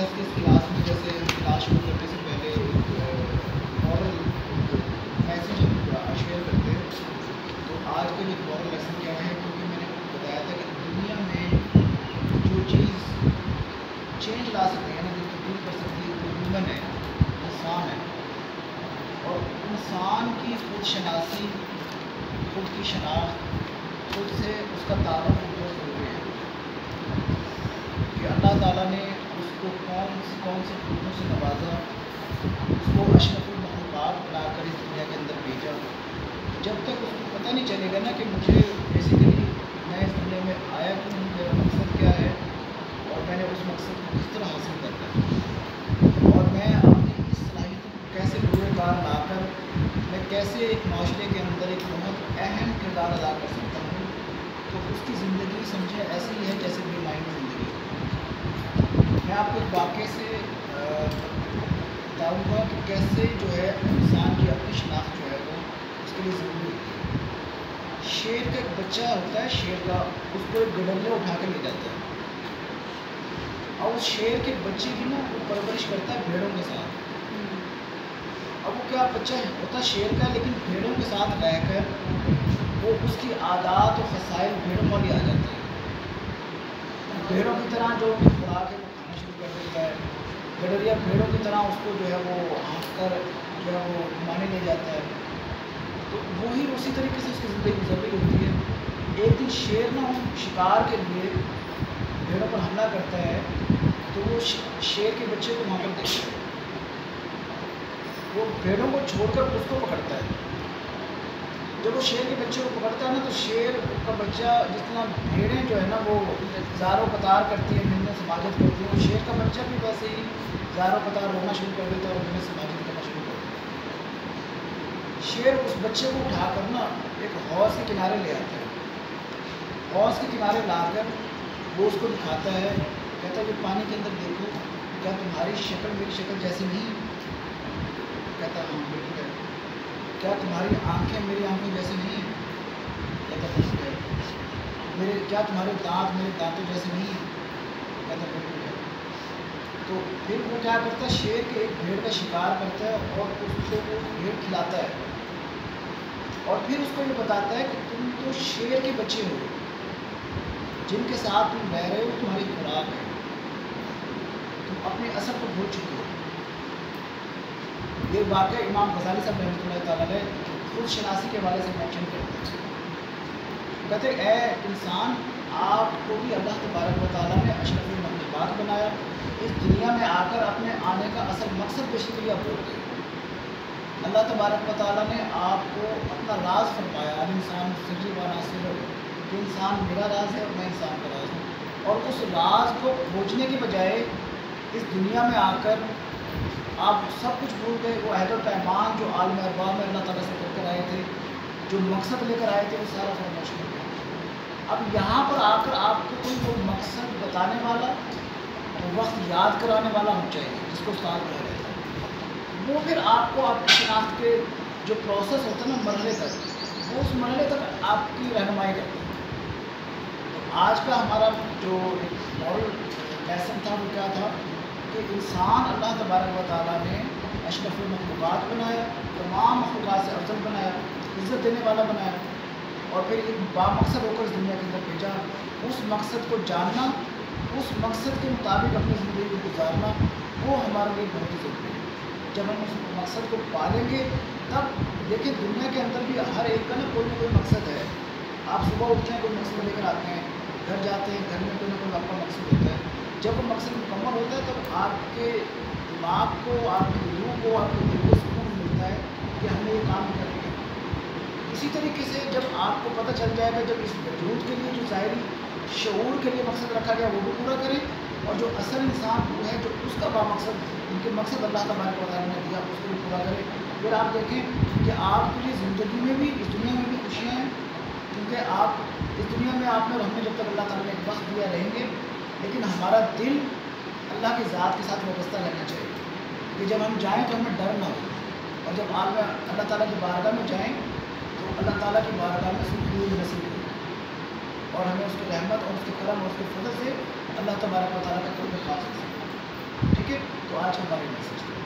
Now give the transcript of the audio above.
اس کے کلاس میں جیسے کلاس شروع کرنے سے پہلے مورل میسج ہم شیئر کرتے ہیں. تو آج کا جو مورل لیسن کیا ہے، کیونکہ میں نے بتایا تھا کہ دنیا میں جو چیز چینج لا سکتے ہیں نا، جو تبدیل کر سکتی ہے، وہ ہیومن ہے، انسان ہے. اور انسان کی خود شناسی، خود کی شناخت، خود سے اس کا تعلق بہت ضروری ہے کہ اللہ تعالیٰ نے اس کو کون سے خوبیوں سے نوازا، اس کو اشرف المخلوقات بنا کر اس دنیا کے اندر بھیجا. جب تک اس کو پتہ نہیں چلے گا نا کہ مجھے بیسیکلی میں اس دنیا میں آیا کیوں ہوں، میرا مقصد کیا ہے، اور میں نے اس مقصد کو کس طرح حاصل کرنا ہے، اور میں اپنی اس صلاحیتوں کو کیسے بروئے کار لا کر میں کیسے ایک معاشرے کے اندر ایک بہت اہم کردار ادا کر سکتا ہوں. تو اس کی زندگی سمجھے ایسی ہی ہے جیسے میری مائنڈ کی زندگی. میں آپ کو ایک واقعے سے بتاؤں گا کہ کیسے جو ہے انسان کی اپنی شناخت جو ہے وہ اس کے لیے ضروری ہوتی ہے. شیر کا ایک بچہ ہوتا ہے، شیر کا، اس کو ایک گڈریا اٹھا کے لے جاتا ہے، اور اس شیر کے بچے کی نا وہ پرورش کرتا ہے بھیڑوں کے ساتھ. اب وہ کیا بچہ ہوتا شیر کا، لیکن بھیڑوں کے ساتھ رہ کر وہ اس کی عادات و خصائل بھیڑوں والی آ جاتی ہے. بھیڑوں کی طرح جو بھی خوراک ہے وہ کھانا شروع کر دیتا ہے. گڈریا بھیڑوں کی طرح اس کو جو ہے وہ ہانک کر جو ہے وہ گھمانے لے جاتا ہے. تو وہی اسی طریقے سے اس کی زندگی گزر رہی ہوتی ہے. ایک دن شیر نہ شکار کے لیے بھیڑوں پر حملہ کرتا ہے، تو وہ شیر کے بچے کو وہاں پر دیکھتا ہے. وہ بھیڑوں کو چھوڑ کر اس کو پکڑتا ہے. جب وہ شیر کے بچے کو پکڑتا ہے نا، تو شیر کا بچہ جس طرح بھیڑیں جو ہے نا وہ زار و قطار کرتی ہیں، ملنے سماجت کرتی ہیں، شیر کا بچہ بھی ویسے ہی زار و قطار رونا شروع کر دیتا ہے اور ملنے سماجت کرنا شروع کر دیتا ہے. شیر اس بچے کو اٹھا کر نا ایک حوض کے کنارے لے آتا ہے. حوض کے کنارے لا کر وہ اس کو دکھاتا ہے، کہتا ہے کہ پانی کے اندر دیکھو، کیا تمہاری شکل میری شکل جیسی نہیں؟ کہتا ہے ہاں بالکل ہے. کیا تمہاری آنکھیں میری آنکھوں جیسی نہیں ہیں؟ کہتا بالکل ہے. کیا تمہارے دانت میرے دانتوں جیسے نہیں ہیں؟ کہتا بالکل ہے. تو پھر وہ کیا کرتا ہے، شیر کے ایک بھیڑ کا شکار کرتا ہے اور اس کو وہ بھیڑ کھلاتا ہے، اور پھر اس کو یہ بتاتا ہے کہ تم تو شیر کے بچے ہو، جن کے ساتھ تم رہ رہے ہو تمہاری خوراک ہے، تم اپنے اثر کو بھول چکے ہو. یہ واقعہ امام غزالی صاحب رحمۃ اللہ تعالیٰ علیہ خود شناسی کے حوالے سے مینشن کرتے ہیں. کہتے اے انسان، آپ کو بھی اللہ تبارک و تعالیٰ نے اشرف المخلوقات بنایا، اس دنیا میں آ کر اپنے آنے کا اصل مقصد بے شکریہ بول گئے. اللہ تبارک و تعالیٰ نے آپ کو اپنا راز فرمایا، انسان سری و ناصر، کہ انسان میرا راز ہے اور میں انسان کا راز ہوں. اور اس راز کو کھوجنے کے بجائے اس دنیا میں آ کر آپ سب کچھ بھول گئے. وہ عہد و پیمان جو عالم ارواح میں اللہ تعالیٰ سے کر کر آئے تھے، جو مقصد لے کر آئے تھے، وہ سارا فراموش کر گیا. اب یہاں پر آ کر آپ کو کوئی وہ مقصد بتانے والا، وقت یاد کرانے والا ہونا چاہیے، جس کو استاد کہہ رہے تھے. وہ پھر آپ کو آپ کی شناخت کے جو پروسیس ہوتا ہے نا مرحلے تک، وہ اس مرحلے تک آپ کی رہنمائی کرتا ہے. تو آج کا ہمارا جو مورل لیسن تھا وہ کیا تھا کہ انسان اللہ تبارک و تعالیٰ نے اشرف المخلوقات بنایا، تمام مخلوقات سے افضل بنایا، عزت دینے والا بنایا، اور پھر ایک بامقصد ہو کر اس دنیا کے اندر بھیجا. اس مقصد کو جاننا، اس مقصد کے مطابق اپنی زندگی کو گزارنا، وہ ہمارے لیے بہت ہی ضروری ہے. جب ہم اس مقصد کو پالیں گے تب دیکھیں دنیا کے اندر بھی ہر ایک کا نا کوئی مقصد ہے. آپ صبح اٹھتے ہیں کوئی مقصد لے کر آتے ہیں، گھر جاتے ہیں، گھر میں کوئی نہ کوئی آپ کا مقصد ہوتا ہے. جب وہ مقصد مکمل ہوتا ہے تب آپ کے دماغ کو، آپ کی روح کو، آپ کے دل کو سکون ملتا ہے کہ ہم نے یہ کام کر لیا. اسی طریقے سے جب آپ کو پتہ چل جائے گا، جب اس وجود کے لیے جو ظاہری شعور کے لیے مقصد رکھا گیا وہ بھی پورا کریں، اور جو اصل انسان وہ ہے جو اس کا بامقصد، ان کے مقصد اللہ تبارک و تعالیٰ نے دیا، اس کو بھی پورا کرے. پھر آپ دیکھیں کہ آپ کے لیے زندگی میں بھی، اس دنیا میں بھی خوشیاں ہیں، کیونکہ آپ اس دنیا میں آپ نے اور ہم نے جب تک اللہ تعالیٰ نے ایک وقت دیا رہیں گے، لیکن ہمارا دل اللہ کی ذات کے ساتھ وابستہ رہنا چاہیے کہ جب ہم جائیں تو ہمیں ڈر نہ ہو، اور جب آپ اللہ تعالیٰ کی بارگاہ میں جائیں تو اللہ تعالیٰ کی بارگاہ میں سکون نصیب ہو، اور ہمیں اس کی رحمت اور اس کے کرم اور اس کے فضل سے اللہ تبارک و تعالیٰ کا قرب خاص ہو. تو آج ہماری میسج